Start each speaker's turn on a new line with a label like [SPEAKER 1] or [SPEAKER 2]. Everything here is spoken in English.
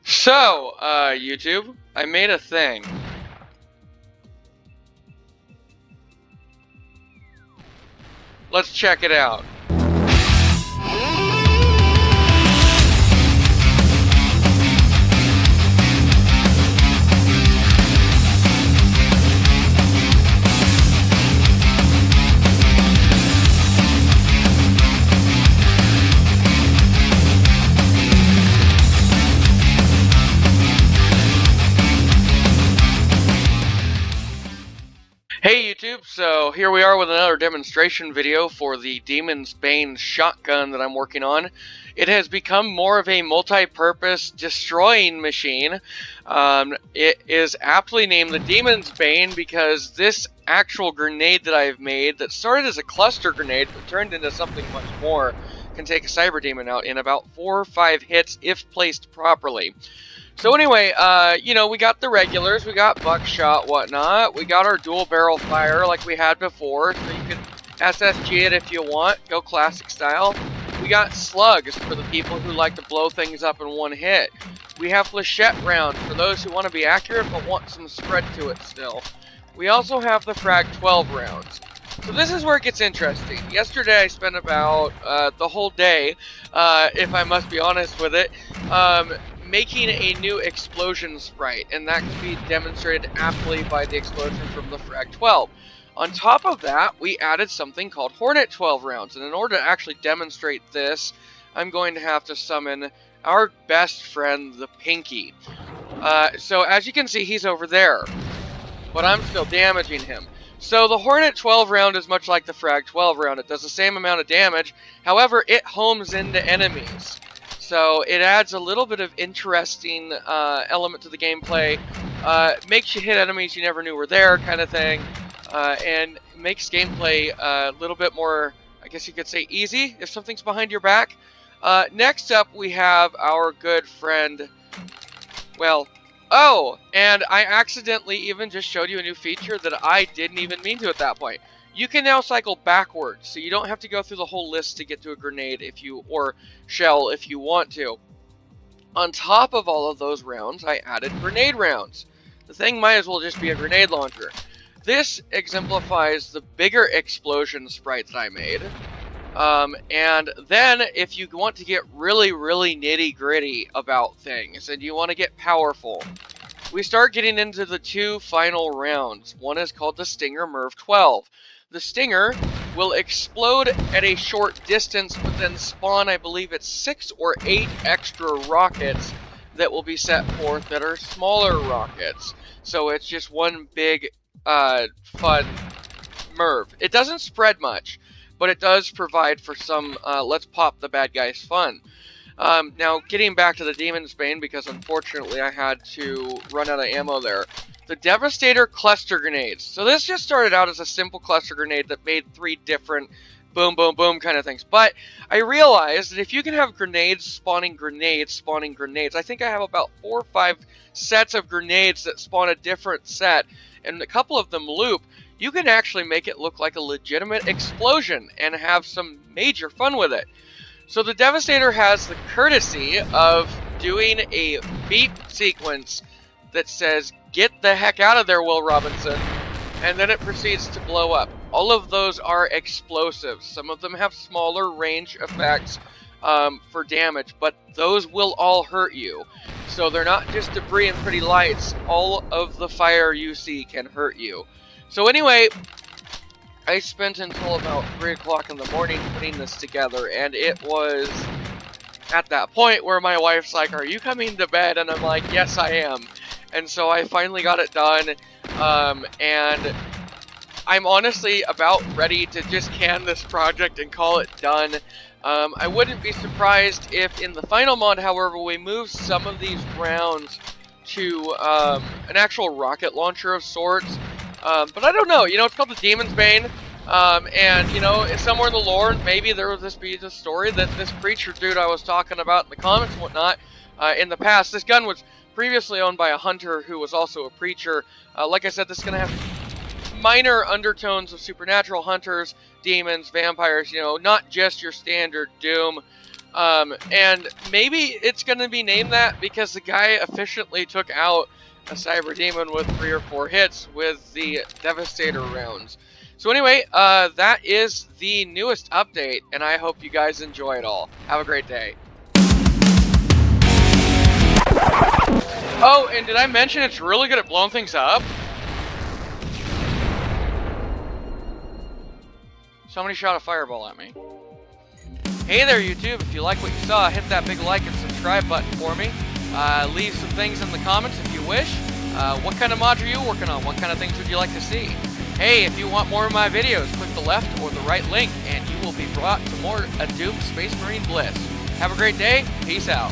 [SPEAKER 1] So, YouTube, I made a thing. Let's check it out. Hey YouTube, so here we are with another demonstration video for the Demon's Bane shotgun that I'm working on. It has become more of a multi-purpose destroying machine. It is aptly named the Demon's Bane because this actual grenade that I've made that started as a cluster grenade but turned into something much more can take a Cyberdemon out in about 4 or 5 hits if placed properly. So anyway, we got the regulars, we got buckshot, whatnot, we got our dual barrel fire like we had before, so you can SSG it if you want, go classic style. We got slugs for the people who like to blow things up in one hit. We have flechette rounds for those who want to be accurate but want some spread to it still. We also have the frag 12 rounds. So this is where it gets interesting. Yesterday I spent about the whole day, if I must be honest with it, making a new explosion sprite, and that can be demonstrated aptly by the explosion from the frag 12. On top of that, we added something called Hornet 12 rounds, and in order to actually demonstrate this, I'm going to have to summon our best friend, the Pinky. So as you can see, he's over there, but I'm still damaging him. So the Hornet 12 round is much like the frag 12 round. It does the same amount of damage, however, it homes into enemies. So it adds a little bit of interesting element to the gameplay, makes you hit enemies you never knew were there kind of thing, and makes gameplay a little bit more, I guess you could say, easy if something's behind your back. Next up we have our good friend, and I accidentally even just showed you a new feature that I didn't even mean to at that point. You can now cycle backwards, so you don't have to go through the whole list to get to a grenade or shell if you want to. On top of all of those rounds, I added grenade rounds. The thing might as well just be a grenade launcher. This exemplifies the bigger explosion sprite that I made. And then if you want to get really, really nitty-gritty about things and you want to get powerful, we start getting into the 2 final rounds. One is called the Stinger Merv 12. The Stinger will explode at a short distance, but then spawn, I believe it's 6 or 8 extra rockets that will be set forth that are smaller rockets. So it's just one big, fun Merv. It doesn't spread much, but it does provide for some, let's pop the bad guys fun. Now, getting back to the Demon's Bane, because unfortunately I had to run out of ammo there. The Devastator cluster grenades. So this just started out as a simple cluster grenade that made 3 different boom, boom, boom kind of things. But I realized that if you can have grenades spawning grenades, I think I have about 4 or 5 sets of grenades that spawn a different set, and a couple of them loop, you can actually make it look like a legitimate explosion and have some major fun with it. So the Devastator has the courtesy of doing a beep sequence that says, "Get the heck out of there, Will Robinson," and then it proceeds to blow up. All of those are explosives. Some of them have smaller range effects for damage, but those will all hurt you. So they're not just debris and pretty lights. All of the fire you see can hurt you. So anyway, I spent until about 3 o'clock in the morning putting this together, and it was at that point where my wife's like, "Are you coming to bed?" And I'm like, "Yes, I am." And so I finally got it done, and I'm honestly about ready to just can this project and call it done. I wouldn't be surprised if in the final mod, however, we move some of these rounds to an actual rocket launcher of sorts. But I don't know, it's called the Demon's Bane, and, somewhere in the lore, maybe there will just be the story that this preacher dude I was talking about in the comments and whatnot, in the past, this gun was previously owned by a hunter who was also a preacher. Like I said, this is going to have minor undertones of supernatural hunters, demons, vampires, not just your standard Doom. And maybe it's going to be named that because the guy efficiently took out a Cyberdemon with 3 or 4 hits with the Devastator rounds. So anyway, that is the newest update, and I hope you guys enjoy it all. Have a great day. Oh, and did I mention it's really good at blowing things up? Somebody shot a fireball at me. Hey there, YouTube. If you like what you saw, hit that big like and subscribe button for me. Leave some things in the comments if you wish. What kind of mods are you working on? What kind of things would you like to see? Hey, if you want more of my videos, click the left or the right link, and you will be brought to more ZDoom Space Marine Bliss. Have a great day. Peace out.